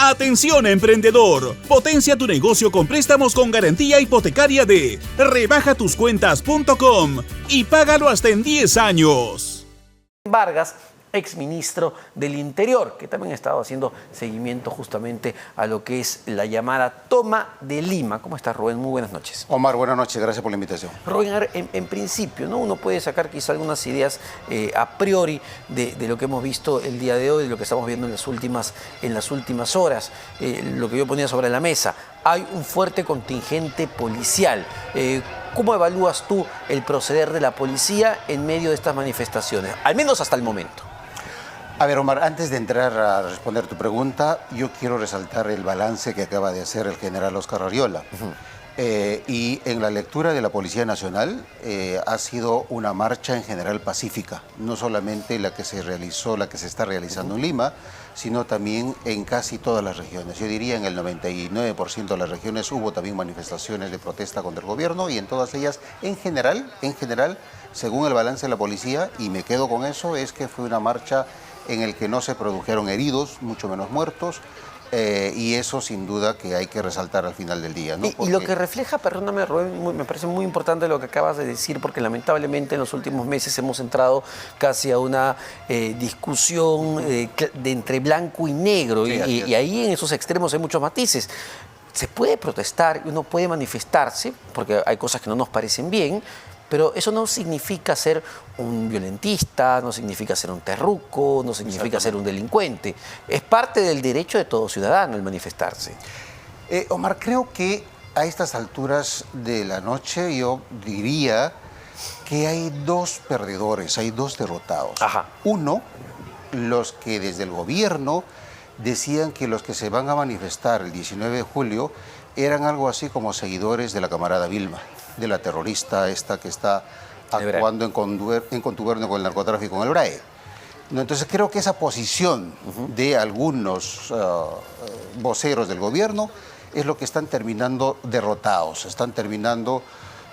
Atención emprendedor, potencia tu negocio con préstamos con garantía hipotecaria de rebajatuscuentas.com y págalo hasta en 10 años. Vargas, exministro del Interior, que también ha estado haciendo seguimiento justamente a lo que es la llamada toma de Lima. ¿Cómo estás, Rubén? Muy buenas noches. Omar, buenas noches, gracias por la invitación. Rubén, en principio, ¿no? Uno puede sacar quizá algunas ideas a priori de lo que hemos visto el día de hoy, de lo que estamos viendo en las últimas horas. Lo que yo ponía sobre la mesa, hay un fuerte contingente policial. ¿Cómo evalúas tú el proceder de la policía en medio de estas manifestaciones, al menos hasta el momento? A ver, Omar, antes de entrar a responder tu pregunta, yo quiero resaltar el balance que acaba de hacer el general Óscar Arriola. Y en la lectura de la Policía Nacional ha sido una marcha en general pacífica, no solamente la que se realizó, la que se está realizando en Lima, sino también en casi todas las regiones. Yo diría en el 99% de las regiones hubo también manifestaciones de protesta contra el gobierno y en todas ellas, en general, según el balance de la policía, y me quedo con eso, es que fue una marcha en el que no se produjeron heridos, mucho menos muertos, y eso sin duda que hay que resaltar al final del día, ¿no? Y lo que refleja, perdóname Rubén, me parece muy importante lo que acabas de decir, porque lamentablemente en los últimos meses hemos entrado casi a una discusión de entre blanco y negro, Sí, y ahí en esos extremos hay muchos matices. Se puede protestar, uno puede manifestarse, porque hay cosas que no nos parecen bien, pero eso no significa ser un violentista, no significa ser un terruco, no significa ser un delincuente. Es parte del derecho de todo ciudadano el manifestarse. Omar, creo que a estas alturas de la noche yo diría que hay dos perdedores, hay dos derrotados. Ajá. Uno, los que desde el gobierno decían que los que se van a manifestar el 19 de julio eran algo así como seguidores de la camarada Vilma, de la terrorista esta que está actuando en contubernio con el narcotráfico en el BRAE. No, entonces creo que esa posición de algunos voceros del gobierno es lo que están terminando derrotados, están terminando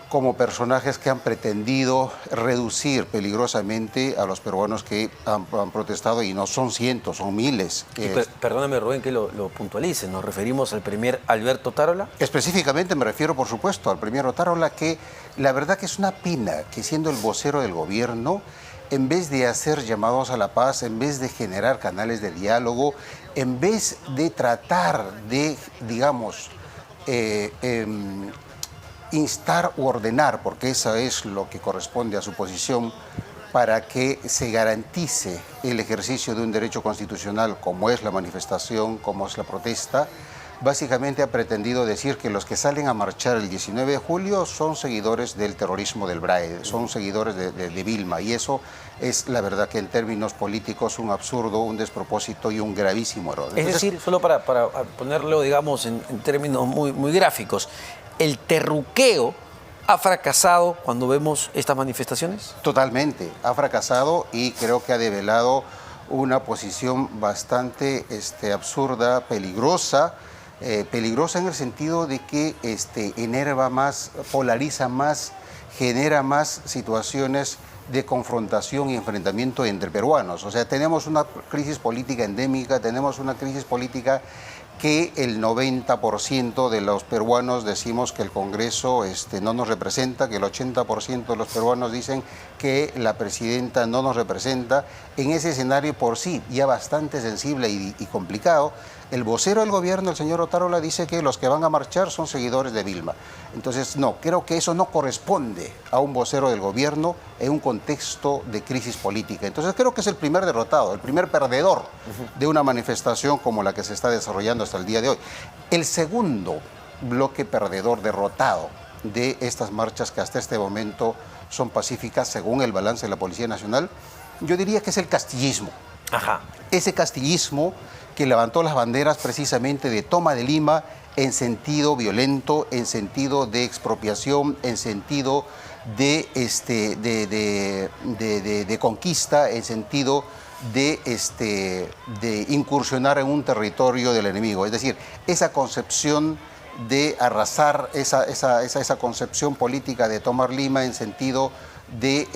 como personajes que han pretendido reducir peligrosamente a los peruanos que han protestado, y no son cientos, son miles. Perdóname, Rubén, que lo puntualice. ¿Nos referimos al premier Alberto Otárola? Específicamente me refiero, por supuesto, al premier Otárola, que la verdad que es una pena que, siendo el vocero del gobierno, en vez de hacer llamados a la paz, en vez de generar canales de diálogo, en vez de tratar de, digamos, instar u ordenar, porque eso es lo que corresponde a su posición, para que se garantice el ejercicio de un derecho constitucional como es la manifestación, como es la protesta, básicamente ha pretendido decir que los que salen a marchar el 19 de julio son seguidores del terrorismo del BRAE, son seguidores de Vilma, y eso es la verdad que en términos políticos un absurdo, un despropósito y un gravísimo error. Es decir, solo para ponerlo, digamos, en términos muy gráficos, ¿el terruqueo ha fracasado cuando vemos estas manifestaciones? Totalmente, ha fracasado, y creo que ha develado una posición bastante absurda, peligrosa en el sentido de que enerva más, polariza más, genera más situaciones de confrontación y enfrentamiento entre peruanos. O sea, tenemos una crisis política endémica, tenemos una crisis política que el 90% de los peruanos decimos que el Congreso no nos representa, que el 80% de los peruanos dicen que la presidenta no nos representa. En ese escenario por sí ya bastante sensible y complicado, el vocero del gobierno, el señor Otárola, dice que los que van a marchar son seguidores de Vilma. Entonces, no, creo que eso no corresponde a un vocero del gobierno en un contexto de crisis política. Entonces, creo que es el primer derrotado, el primer perdedor de una manifestación como la que se está desarrollando hasta el día de hoy. El segundo bloque perdedor, derrotado de estas marchas que hasta este momento son pacíficas, según el balance de la Policía Nacional, yo diría que es el castillismo. Ajá. Ese castillismo que levantó las banderas precisamente de toma de Lima en sentido violento, en sentido de expropiación, en sentido de conquista, en sentido de incursionar en un territorio del enemigo. Es decir, esa concepción de arrasar, esa concepción política de tomar Lima en sentido de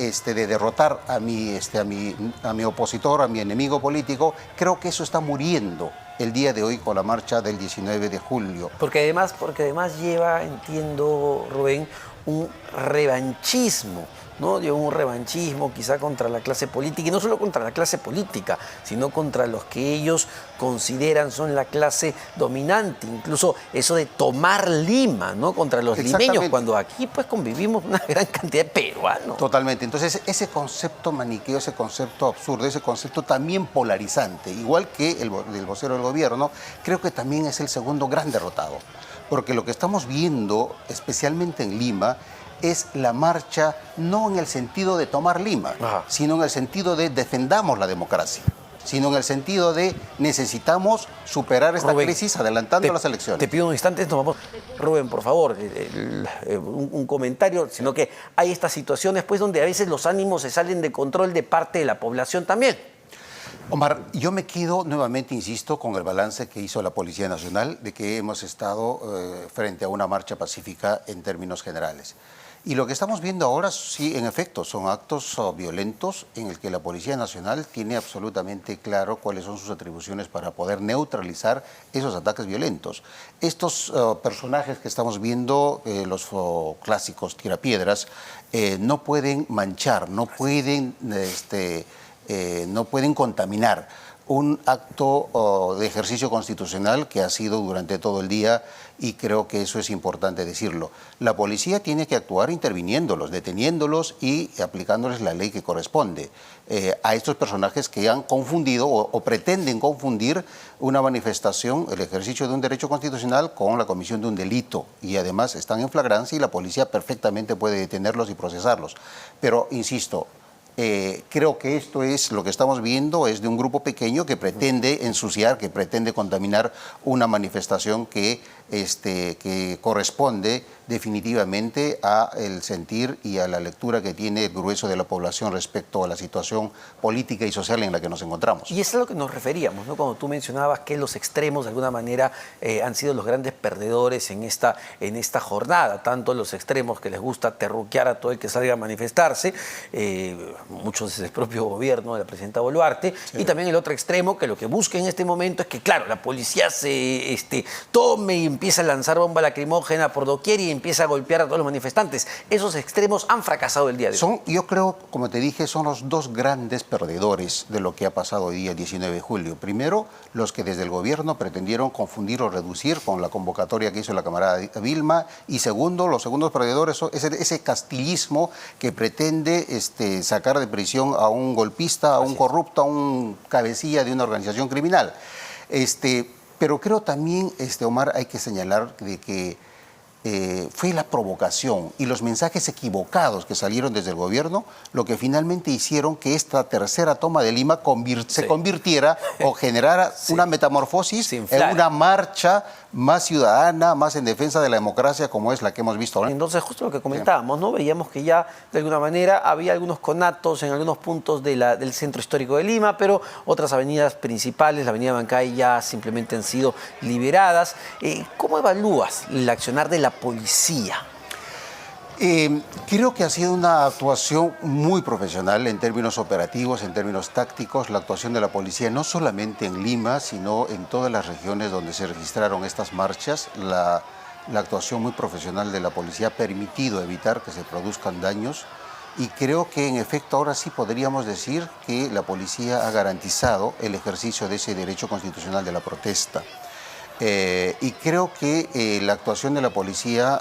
derrotar a mi opositor, a mi enemigo político, creo que eso está muriendo el día de hoy con la marcha del 19 de julio. Porque además lleva, entiendo, Rubén, un revanchismo, ¿no? Lleva un revanchismo quizá contra la clase política, y no solo contra la clase política, sino contra los que ellos consideran son la clase dominante, incluso eso de tomar Lima, ¿no? Contra los limeños, cuando aquí pues convivimos una gran cantidad de peruanos. Totalmente. Entonces, ese concepto maniqueo, ese concepto absurdo, ese concepto también polarizante, igual que el vocero del gobierno, creo que también es el segundo gran derrotado. Porque lo que estamos viendo, especialmente en Lima, es la marcha no en el sentido de tomar Lima, sino en el sentido de defendamos la democracia, sino en el sentido de necesitamos superar esta crisis adelantando las elecciones. Te pido un instante, nos vamos. Rubén, por favor, un comentario, sino que hay estas situaciones pues donde a veces los ánimos se salen de control de parte de la población también. Omar, yo me quedo nuevamente, insisto, con el balance que hizo la Policía Nacional de que hemos estado frente a una marcha pacífica en términos generales. Y lo que estamos viendo ahora, sí, en efecto, son actos violentos en el que la Policía Nacional tiene absolutamente claro cuáles son sus atribuciones para poder neutralizar esos ataques violentos. Estos personajes que estamos viendo, los clásicos tirapiedras, no pueden manchar, no pueden contaminar un acto de ejercicio constitucional que ha sido durante todo el día, y creo que eso es importante decirlo. La policía tiene que actuar interviniéndolos, deteniéndolos y aplicándoles la ley que corresponde a estos personajes que han confundido o pretenden confundir una manifestación, el ejercicio de un derecho constitucional, con la comisión de un delito, y además están en flagrancia y la policía perfectamente puede detenerlos y procesarlos. Pero, insisto, creo que esto es lo que estamos viendo, es de un grupo pequeño que pretende ensuciar, que pretende contaminar una manifestación que corresponde definitivamente al sentir y a la lectura que tiene el grueso de la población respecto a la situación política y social en la que nos encontramos. Y eso es a lo que nos referíamos, ¿no? Cuando tú mencionabas que los extremos de alguna manera han sido los grandes perdedores en esta jornada, tanto los extremos que les gusta terruquear a todo el que salga a manifestarse, muchos del propio gobierno de la presidenta Boluarte, y también el otro extremo que lo que busca en este momento es que, claro, la policía se tome y empieza a lanzar bomba lacrimógena por doquier y empieza a golpear a todos los manifestantes. Esos extremos han fracasado el día de hoy. Yo creo, como te dije, son los dos grandes perdedores de lo que ha pasado hoy día, el 19 de julio. Primero, los que desde el gobierno pretendieron confundir o reducir con la convocatoria que hizo la camarada Vilma. Y segundo, los segundos perdedores son ese castillismo que pretende sacar de prisión a un golpista, a un corrupto, a un cabecilla de una organización criminal. Pero creo también, Omar, hay que señalar de que fue la provocación y los mensajes equivocados que salieron desde el gobierno lo que finalmente hicieron que esta tercera toma de Lima se convirtiera o generara una metamorfosis en una marcha más ciudadana, más en defensa de la democracia, como es la que hemos visto ahora. Entonces, justo lo que comentábamos, ¿no? Veíamos que ya de alguna manera había algunos conatos en algunos puntos del centro histórico de Lima, pero otras avenidas principales, la avenida Bancay, ya simplemente han sido liberadas. ¿Cómo evalúas el accionar de la policía? Creo que ha sido una actuación muy profesional en términos operativos, en términos tácticos, la actuación de la policía no solamente en Lima, sino en todas las regiones donde se registraron estas marchas. La actuación muy profesional de la policía ha permitido evitar que se produzcan daños, y creo que en efecto ahora sí podríamos decir que la policía ha garantizado el ejercicio de ese derecho constitucional de la protesta. Y creo que la actuación de la policía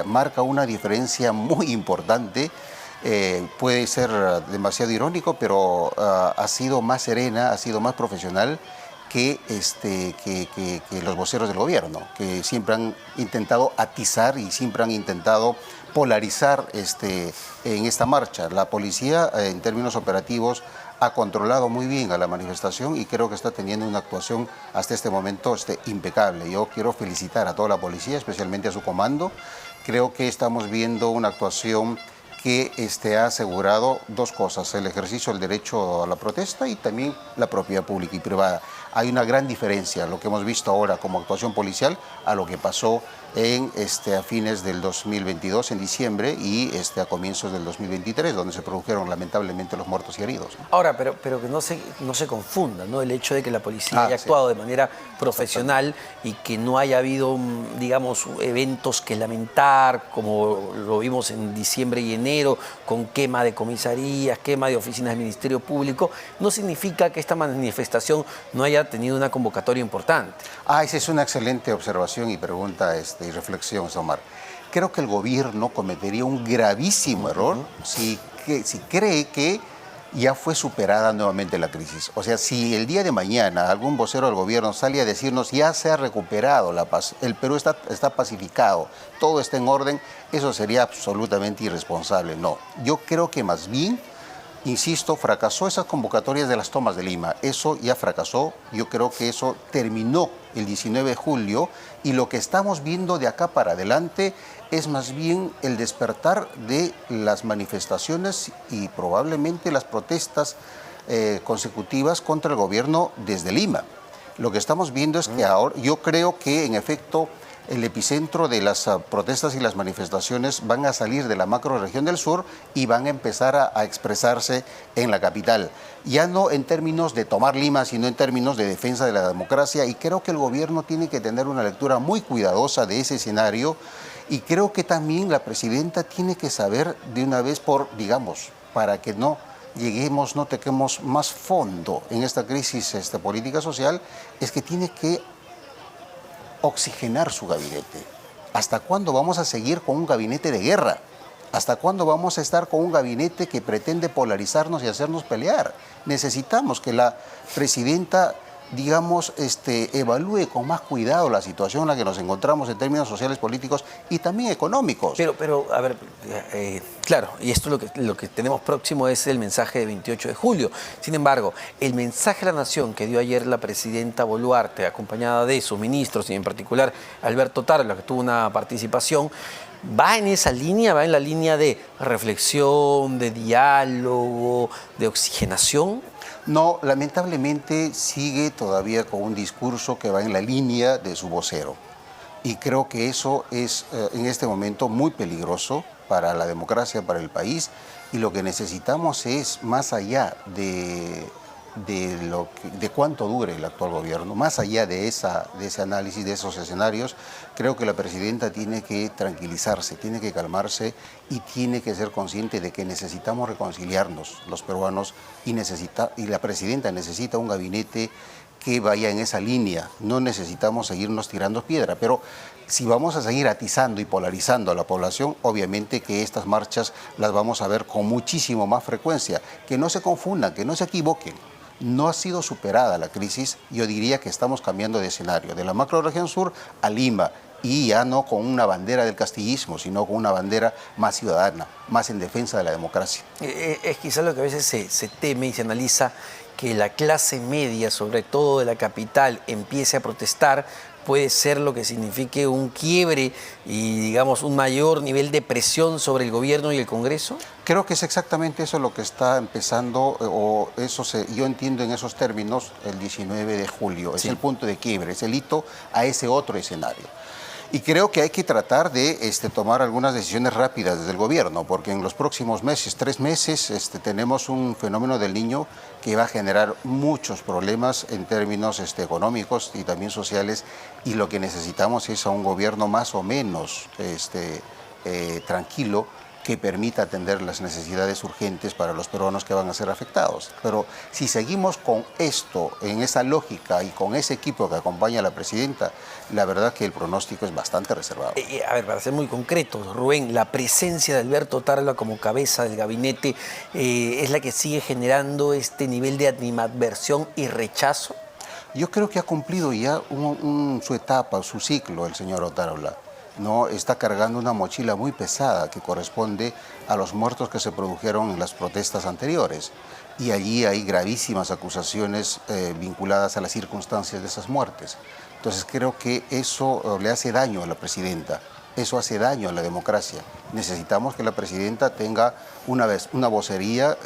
marca una diferencia muy importante. Puede ser demasiado irónico, pero ha sido más serena, ha sido más profesional que los voceros del gobierno, que siempre han intentado atizar y siempre han intentado polarizar en esta marcha. La policía, en términos operativos, ha controlado muy bien a la manifestación y creo que está teniendo una actuación hasta este momento impecable. Yo quiero felicitar a toda la policía, especialmente a su comando. Creo que estamos viendo una actuación que ha asegurado dos cosas: el ejercicio del derecho a la protesta y también la propiedad pública y privada. Hay una gran diferencia lo que hemos visto ahora como actuación policial a lo que pasó a fines del 2022, en diciembre, y a comienzos del 2023, donde se produjeron lamentablemente los muertos y heridos, ¿no? Ahora, pero que no se confunda, ¿no? El hecho de que la policía haya actuado de manera profesional y que no haya habido, digamos, eventos que lamentar, como lo vimos en diciembre y enero, con quema de comisarías, quema de oficinas del Ministerio Público, no significa que esta manifestación no haya tenido una convocatoria importante. Esa es una excelente observación y pregunta y reflexión, Omar. Creo que el gobierno cometería un gravísimo error si cree que ya fue superada nuevamente la crisis. O sea, si el día de mañana algún vocero del gobierno sale a decirnos ya se ha recuperado la paz, el Perú está pacificado, todo está en orden, eso sería absolutamente irresponsable. No, yo creo que más bien, insisto, fracasó esas convocatorias de las tomas de Lima. Eso ya fracasó. Yo creo que eso terminó el 19 de julio y lo que estamos viendo de acá para adelante es más bien el despertar de las manifestaciones y probablemente las protestas consecutivas contra el gobierno desde Lima. Lo que estamos viendo es que ahora, yo creo que en efecto el epicentro de las protestas y las manifestaciones van a salir de la macrorregión del sur y van a empezar a expresarse en la capital. Ya no en términos de tomar Lima, sino en términos de defensa de la democracia, y creo que el gobierno tiene que tener una lectura muy cuidadosa de ese escenario, y creo que también la presidenta tiene que saber de una vez para que no lleguemos, no toquemos más fondo en esta crisis política social, es que tiene que oxigenar su gabinete. ¿Hasta cuándo vamos a seguir con un gabinete de guerra? ¿Hasta cuándo vamos a estar con un gabinete que pretende polarizarnos y hacernos pelear? Necesitamos que la presidenta, evalúe con más cuidado la situación en la que nos encontramos en términos sociales, políticos y también económicos. Pero a ver, claro, y esto lo que tenemos próximo es el mensaje de 28 de julio. Sin embargo, el mensaje a la nación que dio ayer la presidenta Boluarte, acompañada de sus ministros y en particular Alberto Tarla, que tuvo una participación, ¿va en esa línea? ¿Va en la línea de reflexión, de diálogo, de oxigenación? No, lamentablemente sigue todavía con un discurso que va en la línea de su vocero. Y creo que eso es en este momento muy peligroso para la democracia, para el país. Y lo que necesitamos es, más allá de cuánto dure el actual gobierno, más allá de ese análisis, de esos escenarios, creo que la presidenta tiene que tranquilizarse, tiene que calmarse y tiene que ser consciente de que necesitamos reconciliarnos los peruanos y la presidenta necesita un gabinete que vaya en esa línea. No necesitamos seguirnos tirando piedra, pero si vamos a seguir atizando y polarizando a la población, obviamente que estas marchas las vamos a ver con muchísimo más frecuencia. Que no se confundan, que no se equivoquen. No ha sido superada la crisis, yo diría que estamos cambiando de escenario, de la macrorregión sur a Lima, y ya no con una bandera del castillismo, sino con una bandera más ciudadana, más en defensa de la democracia. Es quizás lo que a veces se teme y se analiza, que la clase media, sobre todo de la capital, empiece a protestar, puede ser lo que signifique un quiebre y, digamos, un mayor nivel de presión sobre el gobierno y el Congreso? Creo que es exactamente eso lo que está empezando, yo entiendo en esos términos el 19 de julio. Es el punto de quiebre, es el hito a ese otro escenario. Y creo que hay que tratar de tomar algunas decisiones rápidas desde el gobierno, porque en los próximos meses, 3 meses, tenemos un fenómeno del Niño que va a generar muchos problemas en términos económicos y también sociales, y lo que necesitamos es a un gobierno más o menos tranquilo, que permita atender las necesidades urgentes para los peruanos que van a ser afectados. Pero si seguimos con esto, en esa lógica y con ese equipo que acompaña a la presidenta, la verdad que el pronóstico es bastante reservado. A ver, para ser muy concretos, Rubén, la presencia de Alberto Tarla como cabeza del gabinete es la que sigue generando este nivel de animadversión y rechazo. Yo creo que ha cumplido ya su etapa, su ciclo, el señor Otárola. No está cargando una mochila muy pesada que corresponde a los muertos que se produjeron en las protestas anteriores. Y allí hay gravísimas acusaciones vinculadas a las circunstancias de esas muertes. Entonces creo que eso le hace daño a la presidenta, eso hace daño a la democracia. necesitamos que la presidenta tenga una vocería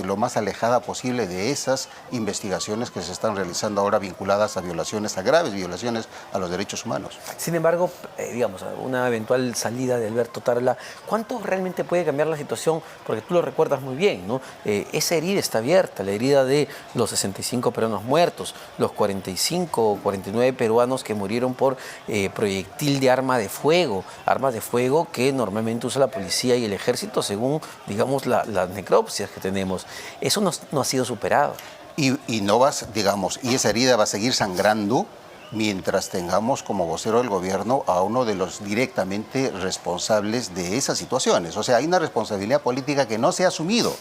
lo más alejada posible de esas investigaciones que se están realizando ahora vinculadas a violaciones, a graves violaciones a los derechos humanos. Sin embargo, digamos, una eventual salida de Alberto Tarola, ¿cuánto realmente puede cambiar la situación? Porque tú lo recuerdas muy bien, ¿no? Esa herida está abierta, la herida de los 65 peruanos muertos, los 45 o 49 peruanos que murieron por proyectil de armas de fuego que normalmente usa la policía y el ejército según, digamos, las necropsias que tenemos. Eso no ha sido superado. Y esa herida va a seguir sangrando mientras tengamos como vocero del gobierno a uno de los directamente responsables de esas situaciones. O sea, hay una responsabilidad política que no se ha asumido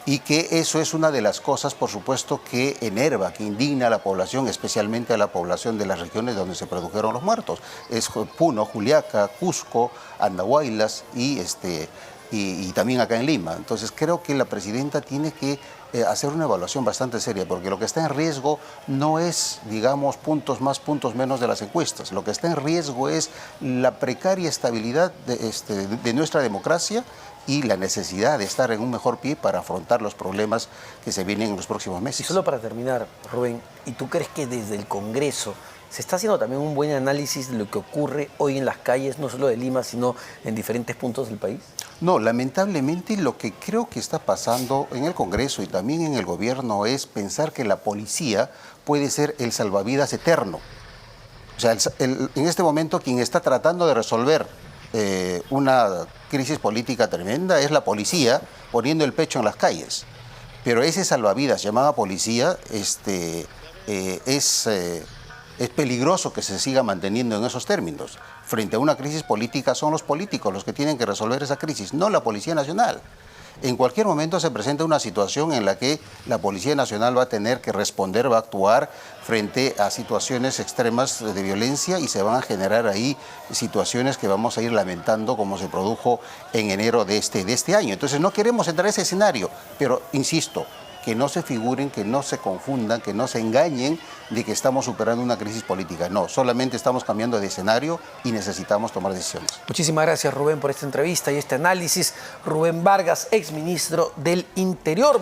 y que eso es una de las cosas, por supuesto, que enerva, que indigna a la población, especialmente a la población de las regiones donde se produjeron los muertos. Es Puno, Juliaca, Cusco, Andahuaylas y también acá en Lima. Entonces creo que la presidenta tiene que hacer una evaluación bastante seria, porque lo que está en riesgo no es, digamos, puntos más, puntos menos de las encuestas. Lo que está en riesgo es la precaria estabilidad de nuestra democracia y la necesidad de estar en un mejor pie para afrontar los problemas que se vienen en los próximos meses. Y solo para terminar, Rubén, ¿y tú crees que desde el Congreso se está haciendo también un buen análisis de lo que ocurre hoy en las calles, no solo de Lima, sino en diferentes puntos del país? No, lamentablemente lo que creo que está pasando en el Congreso y también en el gobierno es pensar que la policía puede ser el salvavidas eterno. O sea, en este momento quien está tratando de resolver una crisis política tremenda es la policía poniendo el pecho en las calles. Pero ese salvavidas llamada policía es peligroso que se siga manteniendo en esos términos. Frente a una crisis política son los políticos los que tienen que resolver esa crisis, no la Policía Nacional. En cualquier momento se presenta una situación en la que la Policía Nacional va a tener que responder, va a actuar frente a situaciones extremas de violencia y se van a generar ahí situaciones que vamos a ir lamentando como se produjo en enero de este año. Entonces no queremos entrar a ese escenario, pero insisto, que no se figuren, que no se confundan, que no se engañen de que estamos superando una crisis política. No, solamente estamos cambiando de escenario y necesitamos tomar decisiones. Muchísimas gracias, Rubén, por esta entrevista y este análisis. Rubén Vargas, exministro del Interior.